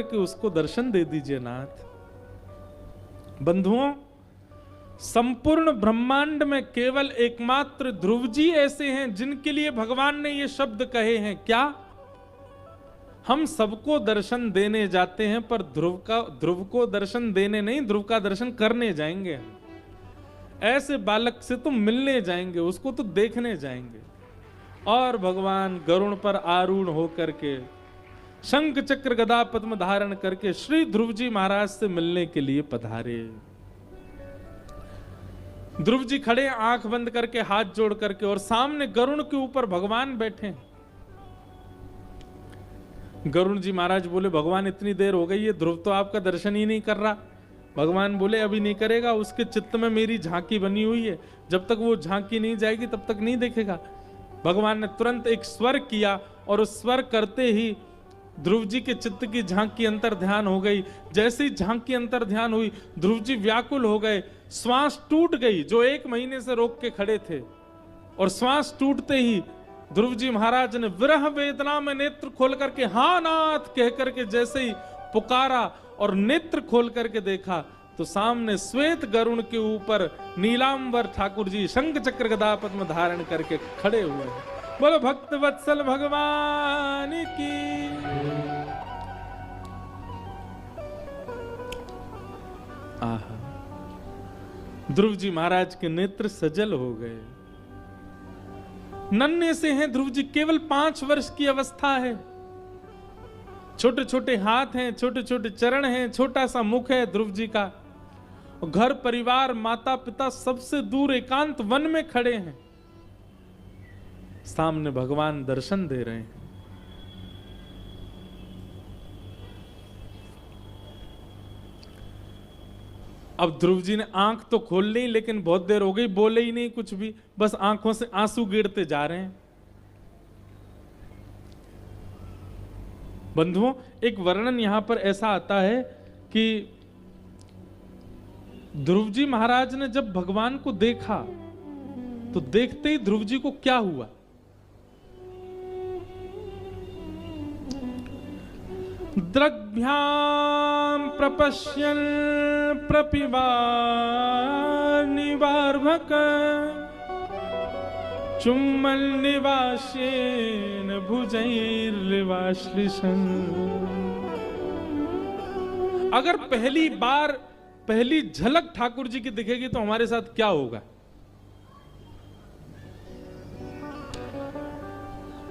करके उसको दर्शन दे दीजिए नाथ। बंधुओं, संपूर्ण ब्रह्मांड में केवल एकमात्र ध्रुव जी ऐसे हैं जिनके लिए भगवान ने ये शब्द कहे हैं। क्या? हम सबको दर्शन देने जाते हैं, पर ध्रुव को दर्शन देने नहीं, ध्रुव का दर्शन करने जाएंगे। ऐसे बालक से तो मिलने जाएंगे, उसको तो देखने जाएंगे। और भगवान गरुण पर आरूढ़ होकर के, शंख चक्र गदा पद्म धारण करके श्री ध्रुव जी महाराज से मिलने के लिए पधारे। ध्रुव जी खड़े, आंख बंद करके, हाथ जोड़ करके, और सामने गरुण के ऊपर भगवान बैठे। गरुण जी महाराज बोले, भगवान इतनी देर हो गई है, ध्रुव तो आपका दर्शन ही नहीं कर रहा। भगवान बोले, अभी नहीं करेगा, उसके चित्त में मेरी झांकी बनी हुई है, जब तक वो झांकी नहीं जाएगी तब तक नहीं देखेगा। भगवान ने तुरंत एक स्वर किया, और उस स्वर करते ही ध्रुव जी के चित्त की झांकी अंतर ध्यान हो गई। जैसे ही झांकी अंतर ध्यान हुई, ध्रुव जी व्याकुल हो गए, श्वास टूट गई, जो 1 महीने से रोक के खड़े थे। और श्वास टूटते ही ध्रुव जी महाराज ने विरह वेदना में नेत्र खोल करके हाँ नाथ कह करके जैसे ही पुकारा और नेत्र खोल करके देखा, तो सामने श्वेत गरुण के ऊपर नीलांबर ठाकुर जी शंख चक्र गदा पद्म धारण करके खड़े हुए हैं। बोलो भक्त वत्सल भगवान की। आहा, ध्रुव जी महाराज के नेत्र सजल हो गए। नन्हे से हैं ध्रुव जी, केवल 5 वर्ष की अवस्था है। छोटे छोटे हाथ हैं, छोटे छोटे चरण हैं, छोटा सा मुख है ध्रुव जी का। घर परिवार माता पिता सबसे दूर एकांत वन में खड़े हैं, सामने भगवान दर्शन दे रहे हैं। अब ध्रुव जी ने आंख तो खोल ली, लेकिन बहुत देर हो गई, बोले ही नहीं कुछ भी, बस आंखों से आंसू गिरते जा रहे हैं। बंधुओं, एक वर्णन यहां पर ऐसा आता है कि ध्रुव जी महाराज ने जब भगवान को देखा, तो देखते ही ध्रुव जी को क्या हुआ? द्रग्भ्याम प्रपश्यन् प्रपिबार निवार्भक चुम्बन निवासेन भुजैर्लिवाश्लिशन। अगर पहली झलक ठाकुर जी की दिखेगी तो हमारे साथ क्या होगा?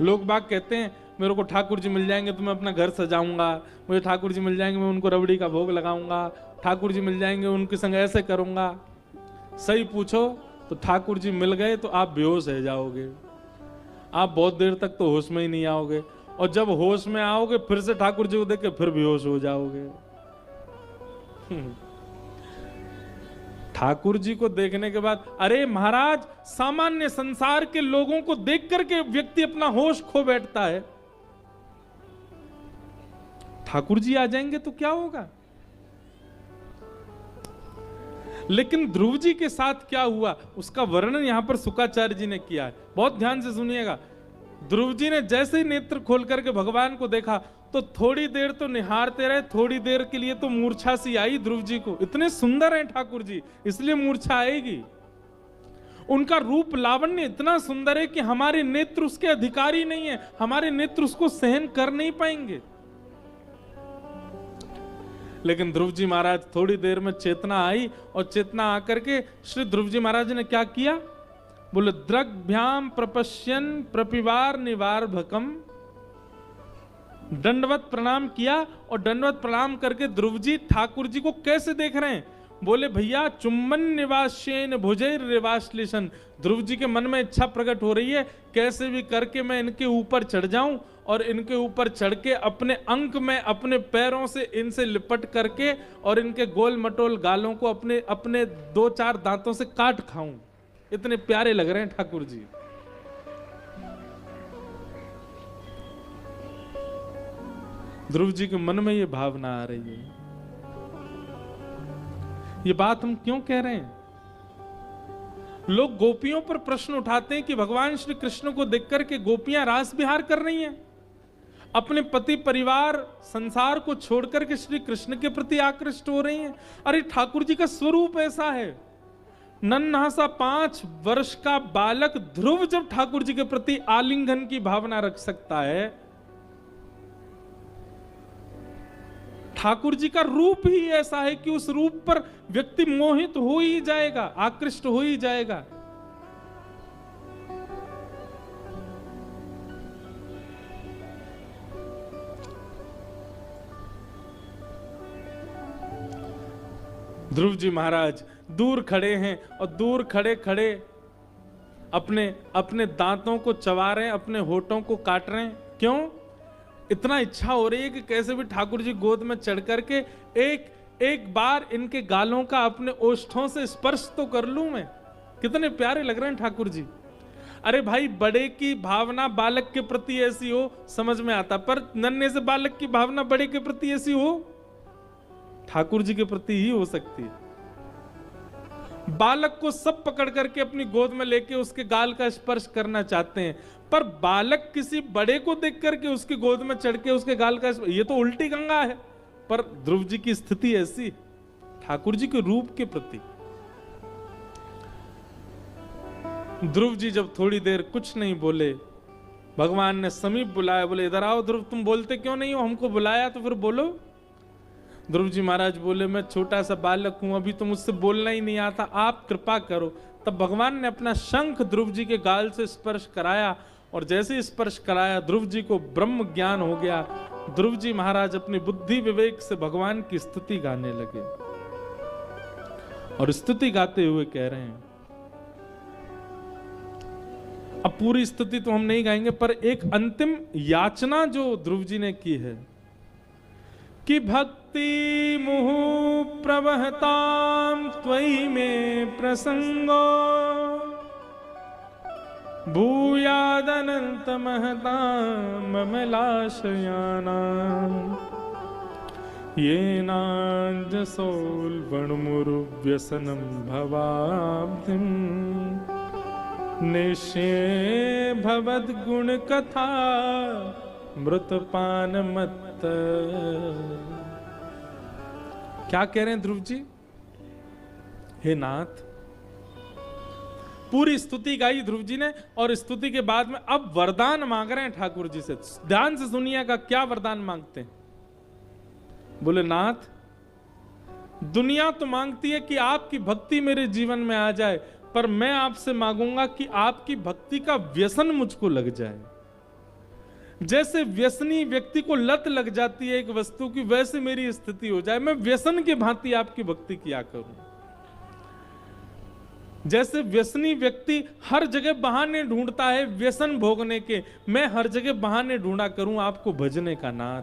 लोग बाग कहते हैं, मेरे को ठाकुर जी मिल जाएंगे तो मैं अपना घर सजाऊंगा, मुझे ठाकुर जी मिल जाएंगे मैं उनको रबड़ी का भोग लगाऊंगा, ठाकुर जी मिल जाएंगे उनके संग ऐसे करूंगा। सही पूछो तो ठाकुर जी मिल गए तो आप बेहोश हो जाओगे, आप बहुत देर तक तो होश में ही नहीं आओगे, और जब होश में आओगे फिर से ठाकुर जी को देख के फिर बेहोश हो जाओगे। ठाकुर जी को देखने के बाद, अरे महाराज, सामान्य संसार के लोगों को देख करके व्यक्ति अपना होश खो बैठता है, ठाकुर जी आ जाएंगे तो क्या होगा? लेकिन ध्रुव जी के साथ क्या हुआ उसका वर्णन यहां पर शुकाचार्य जी ने किया है। बहुत ध्यान से सुनिएगा। ध्रुव जी ने जैसे ही नेत्र खोल करके भगवान को देखा, तो थोड़ी देर तो निहारते रहे, थोड़ी देर के लिए तो मूर्छा सी आई ध्रुव जी को। इतने सुंदर हैं ठाकुर जी, इसलिए मूर्छा आएगी। उनका रूप लावण्य इतना सुंदर है कि हमारे नेत्र उसके अधिकारी नहीं है, हमारे नेत्र उसको सहन कर नहीं पाएंगे। लेकिन ध्रुव जी महाराज थोड़ी देर में चेतना आई, और चेतना आकर के श्री ध्रुव जी महाराज ने क्या किया? बोले द्रग्भ्याम प्रपश्यन प्रपिवार निवार्भकम। दंडवत प्रणाम किया, और दंडवत प्रणाम करके ध्रुव जी ठाकुर जी को कैसे देख रहे हैं? बोले भैया चुम्बन निवासेन भुजैर्लिवाश्लिशन। ध्रुव जी के मन में इच्छा प्रकट हो रही है, कैसे भी करके मैं इनके ऊपर चढ़ जाऊं, और इनके ऊपर चढ़ के अपने अंक में अपने पैरों से इनसे लिपट करके और इनके गोल मटोल गालों को अपने अपने 2-4 दांतों से काट खाऊं। इतने प्यारे लग रहे हैं ठाकुर जी। ध्रुव जी के मन में ये भावना आ रही है। ये बात हम क्यों कह रहे हैं? लोग गोपियों पर प्रश्न उठाते हैं कि भगवान श्री कृष्ण को देखकर के गोपियां रास विहार कर रही हैं। अपने पति परिवार संसार को छोड़कर के श्री कृष्ण के प्रति आकृष्ट हो रही हैं। अरे ठाकुर जी का स्वरूप ऐसा है। नन्हा सा 5 वर्ष का बालक ध्रुव जब ठाकुर जी के प्रति आलिंगन की भावना रख सकता है, ठाकुर जी का रूप ही ऐसा है कि उस रूप पर व्यक्ति मोहित हो ही जाएगा, आकृष्ट हो ही जाएगा। ध्रुव जी महाराज दूर खड़े हैं और दूर खड़े खड़े अपने अपने दांतों को चबा रहे हैं, अपने होठों को काट रहे हैं। क्यों? इतना इच्छा हो रही है कि कैसे भी ठाकुर जी गोद में चढ़ करके एक बार इनके गालों का अपने ओष्ठों से स्पर्श तो कर लूं मैं। कितने प्यारे लग रहे हैं ठाकुर जी। अरे भाई, बड़े की भावना बालक के प्रति ऐसी हो समझ में आता, पर नन्हे से बालक की भावना बड़े के प्रति ऐसी हो ठाकुर जी के प्रति ही हो सकती है। बालक को सब पकड़ करके अपनी गोद में लेके उसके गाल का स्पर्श करना चाहते हैं, पर बालक किसी बड़े को देख करके उसकी गोद में चढ़ के उसके गाल का, ये तो उल्टी गंगा है। पर ध्रुव जी की स्थिति ऐसी ठाकुर जी के रूप के प्रति। ध्रुव जी जब थोड़ी देर कुछ नहीं बोले, भगवान ने समीप बुलाया, बोले इधर आओ ध्रुव, तुम बोलते क्यों नहीं हो? हमको बुलाया तो फिर बोलो। ध्रुव जी महाराज बोले, मैं छोटा सा बालक हूं, अभी तो मुझसे बोलना ही नहीं आता, आप कृपा करो। तब भगवान ने अपना शंख ध्रुव जी के गाल से स्पर्श कराया, और जैसे स्पर्श कराया ध्रुव जी को ब्रह्म ज्ञान हो गया। ध्रुव जी महाराज अपनी बुद्धि विवेक से भगवान की स्तुति गाने लगे, और स्तुति गाते हुए कह रहे हैं, अब पूरी स्तुति तो हम नहीं गाएंगे, पर एक अंतिम याचना जो ध्रुव जी ने की है कि भक्ति मुहु प्रवहताम त्वयि में प्रसंगो भूयादनंत महताम ममलाशयानाम येनांजसोल वणमुरु व्यसनम भवाब्धिम निश्चय भवद गुण कथा मृतपान मत। क्या कह रहे हैं ध्रुव जी? हे नाथ, पूरी स्तुति गाई ध्रुव जी ने, और स्तुति के बाद में अब वरदान मांग रहे हैं ठाकुर जी से। ध्यान से सुनिएगा क्या वरदान मांगते हैं। बोले, नाथ, दुनिया तो मांगती है कि आपकी भक्ति मेरे जीवन में आ जाए, पर मैं आपसे मांगूंगा कि आपकी भक्ति का व्यसन मुझको लग जाए। जैसे व्यसनी व्यक्ति को लत लग जाती है एक वस्तु की, वैसे मेरी स्थिति हो जाए, मैं व्यसन के भांति आपकी भक्ति किया करूं। जैसे व्यसनी व्यक्ति हर जगह बहाने ढूंढता है व्यसन भोगने के, मैं हर जगह बहाने ढूंढा करूं आपको भजने का। नाथ,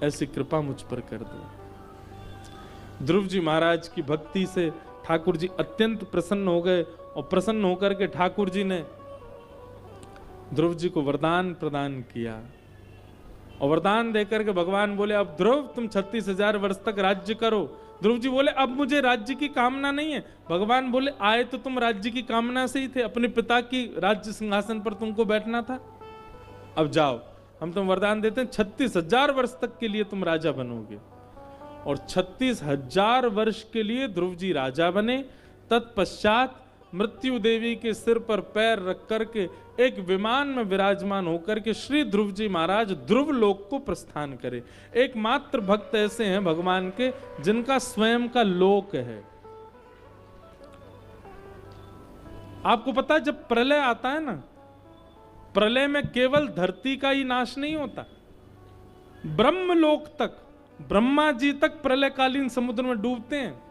ऐसी कृपा मुझ पर कर दो। ध्रुव जी महाराज की भक्ति से ठाकुर जी अत्यंत प्रसन्न हो गए, और प्रसन्न होकर के ठाकुर जी ने ध्रुव जी को वरदान प्रदान किया। और वरदान देकर के भगवान बोले, अब ध्रुव तुम 36,000 वर्ष तक राज्य करो। ध्रुव जी बोले, अब मुझे राज्य की कामना नहीं है। भगवान बोले, आए तो तुम राज्य की कामना से ही थे, अपने पिता की राज्य सिंहासन पर तुमको बैठना था। अब जाओ, हम तुम वरदान देते हैं, 36,000 वर्ष तक के लिए तुम राजा बनोगे। और 36,000 वर्ष के लिए ध्रुव जी राजा बने। तत्पश्चात मृत्यु देवी के सिर पर पैर रख करके एक विमान में विराजमान होकर के श्री ध्रुव जी महाराज ध्रुव लोक को प्रस्थान करे। एकमात्र भक्त ऐसे हैं भगवान के जिनका स्वयं का लोक है। आपको पता है, जब प्रलय आता है ना, प्रलय में केवल धरती का ही नाश नहीं होता, ब्रह्मलोक तक, ब्रह्मा जी तक प्रलयकालीन समुद्र में डूबते हैं।